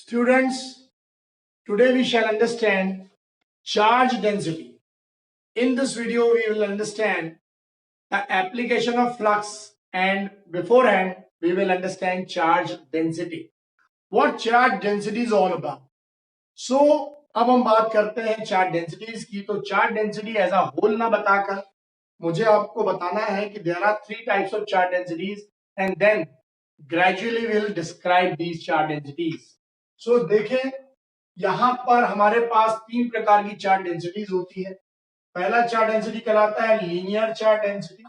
Students, today we shall understand charge density. In this video, we will understand the application of flux, and beforehand, we will understand charge density. What charge density is all about. So, अब हम बात करते हैं charge densities की. तो charge density as a whole ना बताकर मुझे आपको बताना है कि there are 3 types of charge densities and then gradually will describe these charge densities. So देखें, यहां पर हमारे पास 3 प्रकार की चार्ज डेंसिटीज होती है. पहला चार्ज डेंसिटी कहलाता है लीनियर चार्ज डेंसिटी.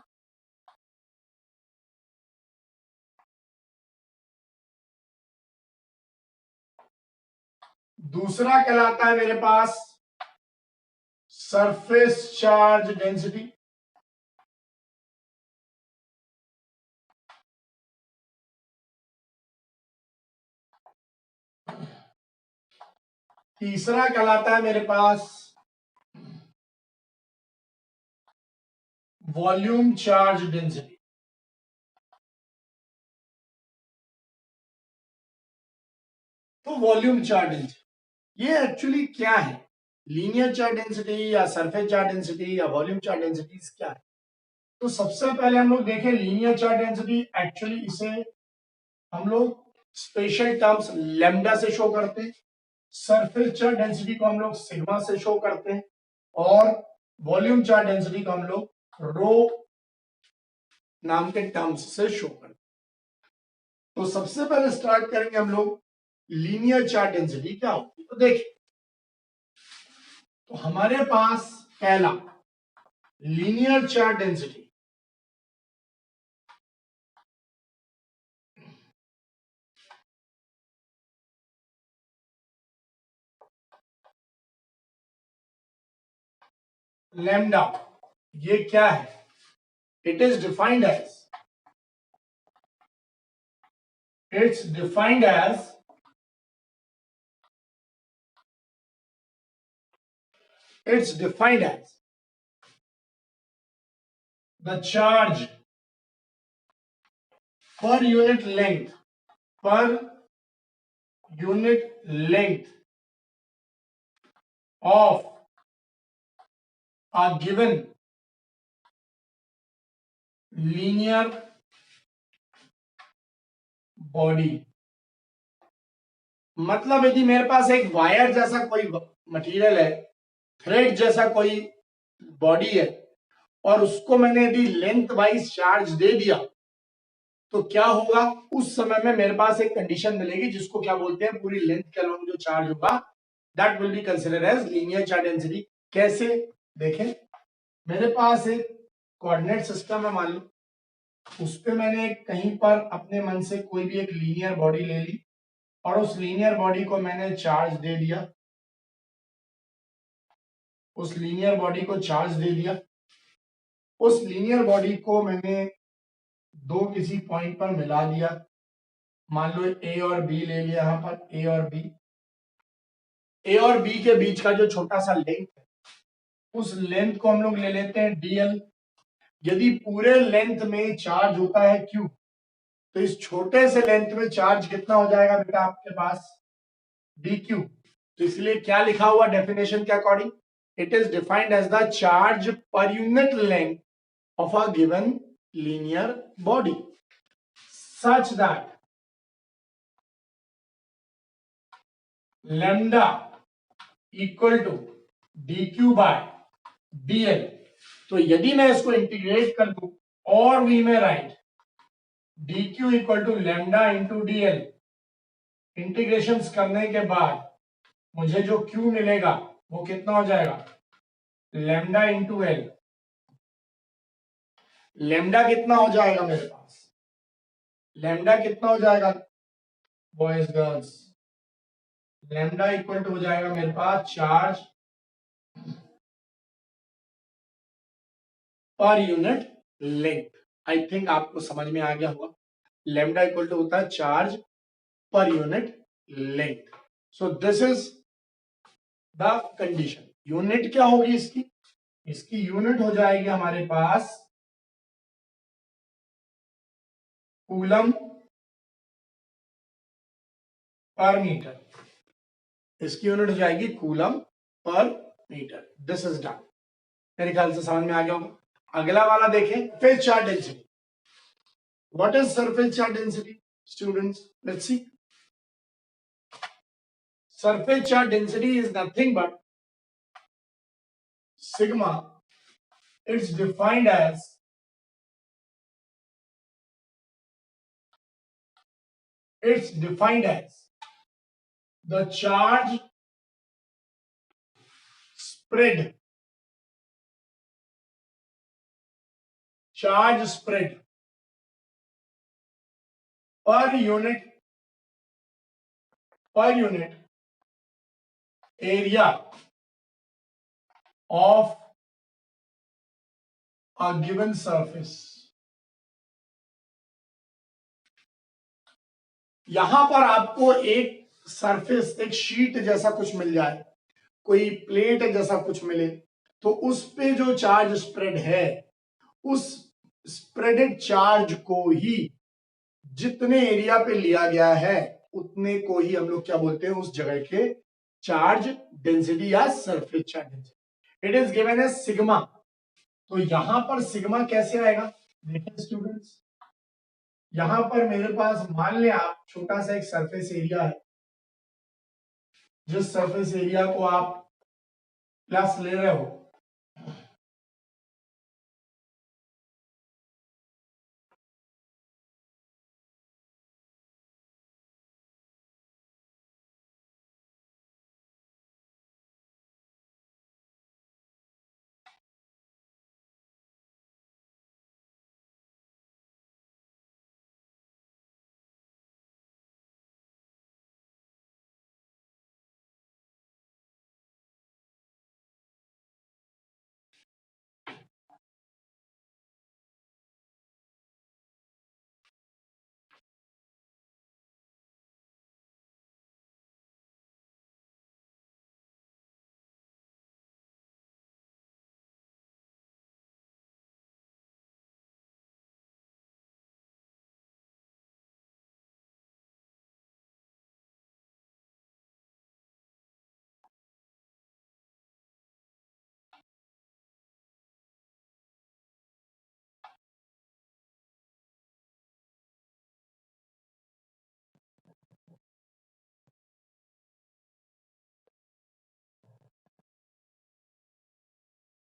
दूसरा कहलाता है मेरे पास सरफेस चार्ज डेंसिटी. तीसरा कहलाता है मेरे पास वॉल्यूम चार्ज डेंसिटी. तो वॉल्यूम चार्ज डेंसिटी ये एक्चुअली क्या है? लीनियर चार्ज डेंसिटी या सरफेस चार्ज डेंसिटी या वॉल्यूम चार्ज डेंसिटी क्या है? तो सबसे पहले हम लोग देखें लीनियर चार्ज डेंसिटी. एक्चुअली इसे हम लोग स्पेशल टर्म्स लैम्डा से शो करते हैं. सरफेस चार्ज डेंसिटी को हम लोग सिग्मा से शो करते हैं और वॉल्यूम चार्ज डेंसिटी को हम लोग रो नाम के टर्म्स से शो करते हैं. तो सबसे पहले स्टार्ट करेंगे हम लोग लीनियर चार्ज डेंसिटी क्या होती है. तो देखिए, तो हमारे पास पहला लीनियर चार्ज डेंसिटी लैम्डा, ये क्या है? It is defined as it's defined as the charge per unit length of a given linear body. मतलब यदि मेरे पास एक वायर जैसा कोई मटेरियल है, थ्रेड जैसा कोई बॉडी है, और उसको मैंने यदि लेंथ वाइज चार्ज दे दिया तो क्या होगा? उस समय में मेरे पास एक कंडीशन मिलेगी जिसको क्या बोलते हैं, पूरी लेंथ के अलोंग जो चार्ज होगा that will be considered as linear charge density. कैसे? देखें, मेरे पास एक कोऑर्डिनेट सिस्टम है, मान लो उस पे मैंने कहीं पर अपने मन से कोई भी एक लीनियर बॉडी ले ली और उस लीनियर बॉडी को मैंने चार्ज दे दिया. उस लीनियर बॉडी को चार्ज दे दिया. उस लीनियर बॉडी को मैंने दो किसी पॉइंट पर मिला दिया. मान लो ए और बी ले लिया. यहां पर ए और बी, ए और बी के बीच का जो छोटा सा लेंथ है उस लेंथ को हम लोग ले लेते हैं डीएल. यदि पूरे लेंथ में चार्ज होता है क्यू, तो इस छोटे से लेंथ में चार्ज कितना हो जाएगा बेटा आपके पास? D Q. तो इसलिए क्या लिखा हुआ डेफिनेशन के according? It is defined as the charge per unit length of a given linear body such that lambda equal to d Q by dl. तो यदि मैं इसको इंटीग्रेट कर दूं और we may write d Q equal to lambda into dl, integration करने के बाद मुझे जो क्यू मिलेगा वो कितना हो जाएगा? Lambda into L. लैम्डा कितना हो जाएगा मेरे पास? लैम्डा कितना हो जाएगा boys girls? Lambda equal to हो जाएगा मेरे पास charge per unit length. I think आपको समझ में आ गया होगा. लैम्डा इक्वल टू होता है charge per unit length. So this is the condition. Unit क्या होगी इसकी? इसकी यूनिट हो जाएगी हमारे पास कूलम पर मीटर. इसकी यूनिट हो जाएगी coulomb per metre. This is done. मेरे ख्याल से समझ में आ गया होगा। अगला वाला देखें, surface charge density. What is surface charge density students? Let's see. Surface charge density is nothing but sigma. It's defined as the charge spread per unit area of a given surface. यहां पर आपको एक surface, एक sheet जैसा कुछ मिल जाए, कोई plate जैसा कुछ मिले, तो उस पे जो चार्ज स्प्रेड है, उस स्प्रेडेड चार्ज को ही जितने एरिया पे लिया गया है उतने को ही हम लोग क्या बोलते हैं, उस जगह के चार्ज डेंसिटी या surface charge density. It is given as sigma. तो यहां पर सिग्मा कैसे आएगा, देखिए स्टूडेंट्स, यहां पर मेरे पास मान लें आप छोटा सा एक सरफेस एरिया है, जिस सरफेस एरिया को आप प्लस ले रहे हो,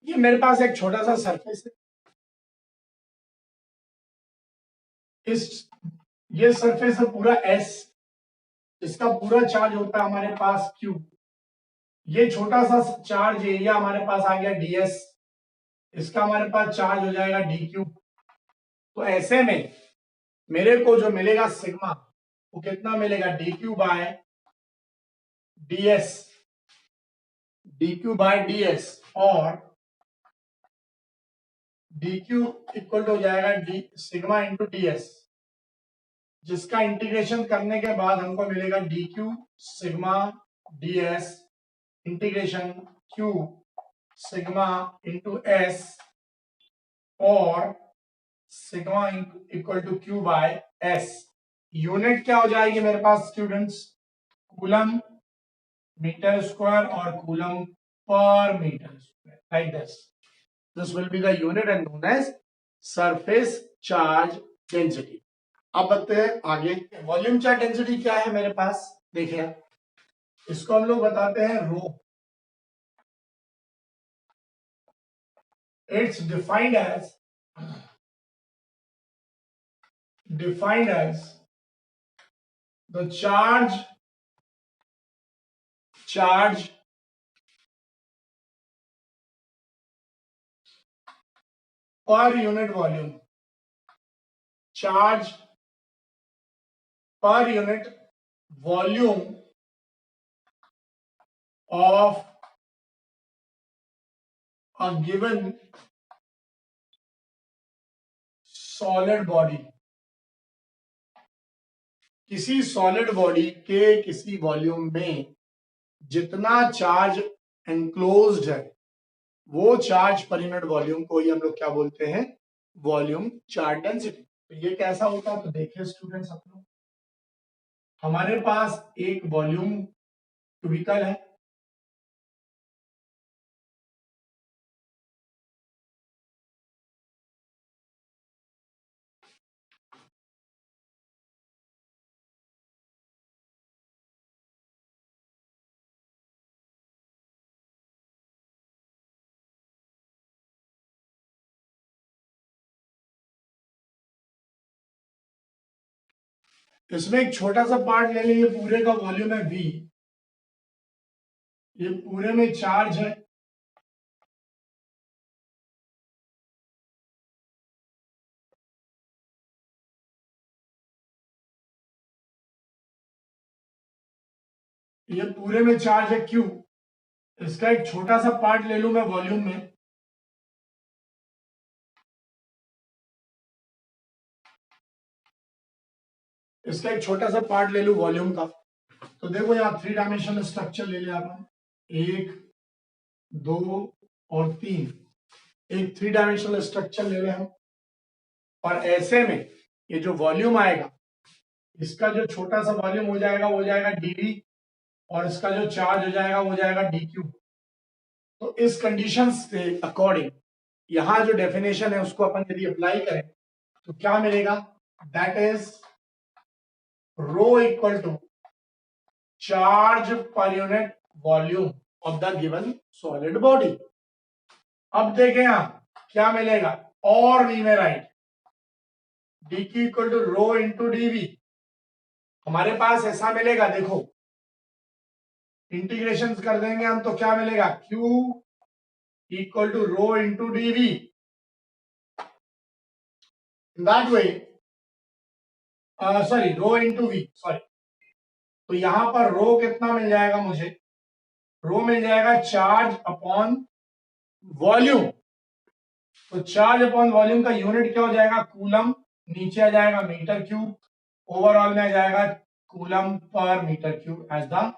ये मेरे पास एक छोटा सा सरफेस है, इस ये सरफेस है पूरा एस, इसका पूरा चार्ज होता है हमारे पास क्यू। ये छोटा सा चार्ज एरिया हमारे पास आ गया डीएस, इसका हमारे पास चार्ज हो जाएगा डी क्यू। तो ऐसे में मेरे को जो मिलेगा सिग्मा, वो कितना मिलेगा, D Q by DS, D Q by DS, और डी क्यू इक्वल टू हो जाएगा डी सिग्मा इंटू डीएस, जिसका इंटीग्रेशन करने के बाद हमको मिलेगा D Q sigma DS integration Q sigma into S, और sigma equal to Q by S. Unit क्या हो जाएगी मेरे पास स्टूडेंट्स, कूलम मीटर स्क्वायर और coulomb per metre square, like this will be the unit and known as surface charge density. अब बताते हैं आगे, वॉल्यूम चार्ज डेंसिटी क्या है मेरे पास, देखिए इसको हम लोग बताते हैं rho. It's defined as the charge per unit volume, charge per unit volume of a given solid body। किसी सॉलिड बॉडी के किसी वॉल्यूम में जितना चार्ज एनक्लोज्ड है, वो चार्ज पर यूनिट वॉल्यूम को ही हम लोग क्या बोलते हैं, वॉल्यूम चार्ज डेंसिटी। तो ये कैसा होता है, तो देखिए स्टूडेंट्स, अपने हमारे पास एक वॉल्यूम क्यूबिकल है। इसमें एक छोटा सा पार्ट ले लीजिए, पूरे का वॉल्यूम है V, ये पूरे में चार्ज है, ये पूरे में चार्ज है Q। इसका एक छोटा सा पार्ट ले लूं मैं वॉल्यूम में, इसका एक छोटा सा पार्ट ले लूं वॉल्यूम का। तो देखो यहाँ 3 डायमेंशनल स्ट्रक्चर ले लिया अपन, 1 2 और 3, एक 3 डायमेंशनल स्ट्रक्चर ले रहे हम। और ऐसे में ये जो वॉल्यूम आएगा, इसका जो छोटा सा वॉल्यूम हो जाएगा वो जाएगा dV, और इसका जो चार्ज हो जाएगा वो जाएगा dQ। तो इस कंडीशन से अकॉर्डिंग यहां जो डेफिनेशन है उसको अपन यदि अप्लाई करें तो क्या मिलेगा, that is rho equal to charge per unit volume of the given solid body. अब देखें यहां क्या मिलेगा, और we may write dq equal to rho into dv। हमारे पास ऐसा मिलेगा, देखो इंटीग्रेशन कर देंगे हम तो क्या मिलेगा, q equal to rho into dv। In that way, sorry rho into v, sorry. तो यहां पर रो कितना मिल जाएगा मुझे, रो मिल जाएगा चार्ज अपॉन वॉल्यूम। तो चार्ज अपॉन वॉल्यूम का यूनिट क्या हो जाएगा, कूलम, नीचे आ जाएगा मीटर क्यूब, ओवरऑल में आ जाएगा coulomb per metre cube as the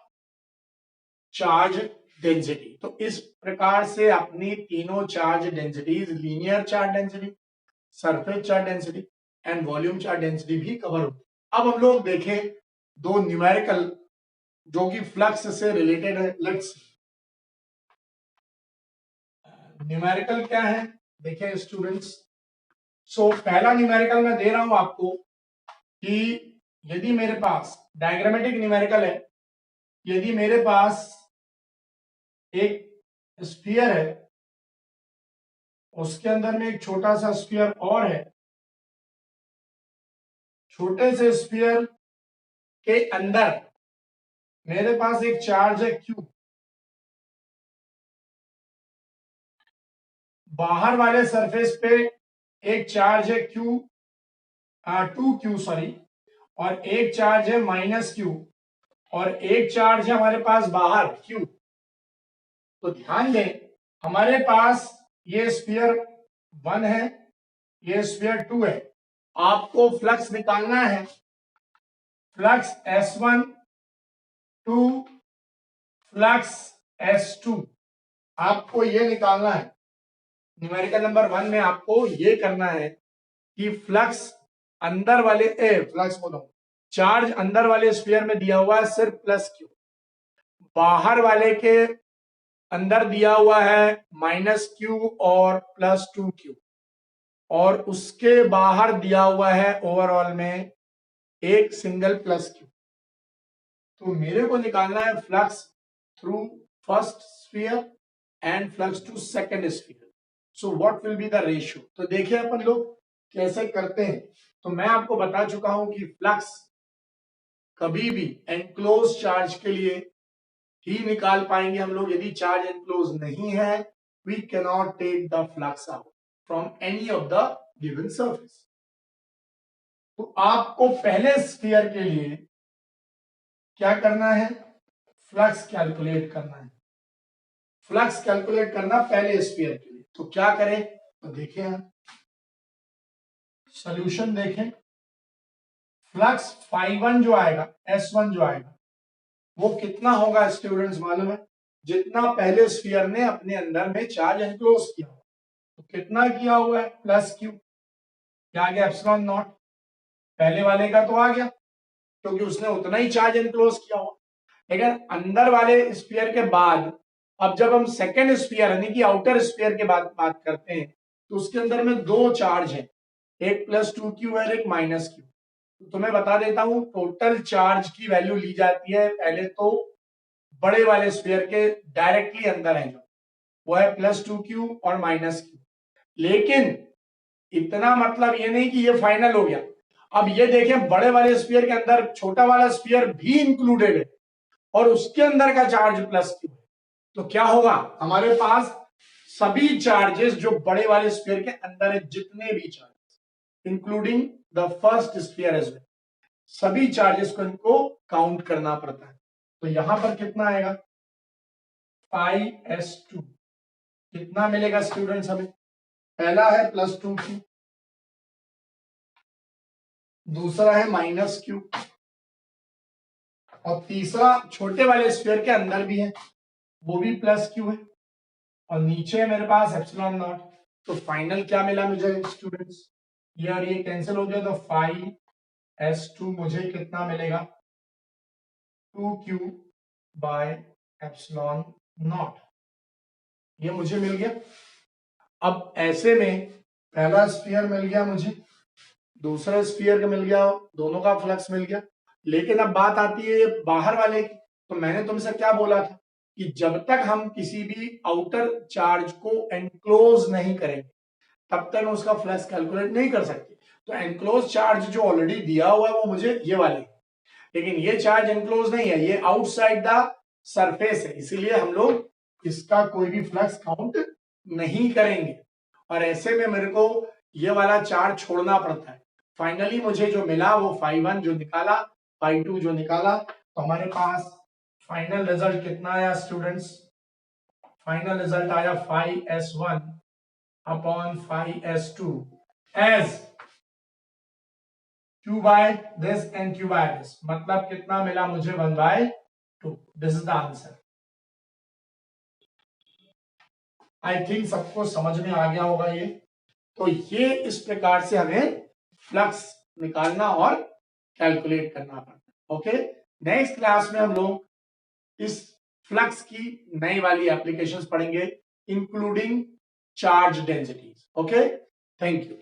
charge density. तो इस प्रकार से अपनी तीनों charge densities, linear charge density, surface charge density and volume charge density भी कवर होती है। अब हम लोग देखें दो न्यूमेरिकल जो कि फ्लक्स से रिलेटेड है। लेट्स न्यूमेरिकल क्या है, देखें स्टूडेंट्स। सो पहला न्यूमेरिकल मैं दे रहा हूं आपको कि यदि मेरे पास डायग्रामेटिक न्यूमेरिकल है, यदि मेरे पास एक स्फीयर है, उसके अंदर में एक छोटा सा स्फीयर और है, छोटे से स्फीयर के अंदर मेरे पास एक चार्ज है Q, बाहर वाले सरफेस पे एक चार्ज है Q 2Q सॉरी, और एक चार्ज है -Q, और एक चार्ज है हमारे पास बाहर Q। तो ध्यान दें हमारे पास ये स्फीयर 1 है, ये स्फीयर 2 है। आपको फ्लक्स निकालना है, flux S1 to flux S2, आपको ये निकालना है। न्यूमेरिकल नंबर 1 में आपको ये करना है कि फ्लक्स अंदर वाले फ्लक्स बोलो, चार्ज अंदर वाले स्फीयर में दिया हुआ है सिर्फ +Q, बाहर वाले के अंदर दिया हुआ है -Q और +2Q, और उसके बाहर दिया हुआ है ओवरऑल में एक सिंगल +Q। तो मेरे को निकालना है flux through first sphere and flux to second sphere. So what will be the ratio. तो देखिए अपन लोग कैसे करते हैं। तो मैं आपको बता चुका हूं कि फ्लक्स कभी भी एनक्लोज चार्ज के लिए ही निकाल पाएंगे हम लोग, यदि चार्ज एनक्लोज नहीं है we cannot take the flux out from any of the given surface. तो आपको पहले स्फीयर के लिए क्या करना है, फ्लक्स कैलकुलेट करना है, फ्लक्स कैलकुलेट करना पहले स्फीयर के लिए। तो क्या करें, तो देखें हम सॉल्यूशन देखें। फ्लक्स φ1 जो आएगा, S1 जो आएगा वो कितना होगा स्टूडेंट्स मालूम है, जितना पहले स्फीयर ने अपने अंदर में चार्ज एनक्लोज किया, तो कितना किया हुआ है +Q, क्या आ गया ε0, पहले वाले का तो आ गया क्योंकि उसने उतना ही चार्ज एनक्लोज किया हुआ। लेकिन अंदर वाले स्फीयर के बाद अब जब हम सेकेंड स्फीयर यानी कि आउटर स्फीयर के बात करते हैं तो उसके अंदर में दो चार्ज है, एक +2q है, एक -q। तो मैं बता देता हूं टोटल चार्ज की वैल्यू ली जाती है पहले तो बड़े वाले स्फीयर के डायरेक्टली अंदर है जो वो है +2q और -q। लेकिन इतना मतलब ये नहीं कि ये फाइनल हो गया। अब ये देखें बड़े वाले स्फीयर के अंदर छोटा वाला स्फीयर भी इंक्लूडेड है और उसके अंदर का चार्ज +q है। तो क्या होगा हमारे पास सभी चार्जेस जो बड़े वाले स्फीयर के अंदर है, जितने भी charges including the first sphere as well, सभी चार्जेस को इनको काउंट करना पड़ता है। तो यहां पर कितना आएगा 5s2 कितना मिलेगा स्टूडेंट्स हमें? पहला है +2q, दूसरा है -q और तीसरा छोटे वाले स्फीयर के अंदर भी है वो भी +q है और नीचे मेरे पास एप्सिलॉन नॉट। तो फाइनल क्या मिला मुझे स्टूडेंट्स? ये और ये कैंसिल हो गया तो 5s2 मुझे कितना मिलेगा 2q बाय एप्सिलॉन नॉट, ये मुझे मिल गया। अब ऐसे में पहला स्फीयर मिल गया मुझे, दूसरा स्फीयर का मिल गया, दोनों का फ्लक्स मिल गया। लेकिन अब बात आती है बाहर वाले की। तो मैंने तुमसे क्या बोला था कि जब तक हम किसी भी आउटर चार्ज को एनक्लोज नहीं करेंगे तब तक उसका फ्लक्स कैलकुलेट नहीं कर सकते। तो एनक्लोज चार्ज जो ऑलरेडी दिया हुआ है वो मुझे ये वाले, लेकिन ये चार्ज एनक्लोज नहीं है, ये आउटसाइड द सरफेस है, इसीलिए हम लोग इसका कोई भी फ्लक्स काउंट नहीं करेंगे और ऐसे में मेरे को ये वाला चार्ज छोड़ना पड़ता है। फाइनली मुझे जो मिला वो φ1 जो निकाला, φ2 जो निकाला, तो हमारे पास फाइनल रिजल्ट कितना आया स्टूडेंट्स? फाइनल रिजल्ट आया 5s1 upon 5s2 as q by this and q by this, मतलब कितना मिला मुझे 1/2। This is the answer. I think सबको समझ में आ गया होगा ये। तो ये इस प्रकार से हमें फ्लक्स निकालना और कैलकुलेट करना पड़ता है। ओके, नेक्स्ट क्लास में हम लोग इस फ्लक्स की नई वाली एप्लीकेशंस पढ़ेंगे including charge densities. Okay, thank you.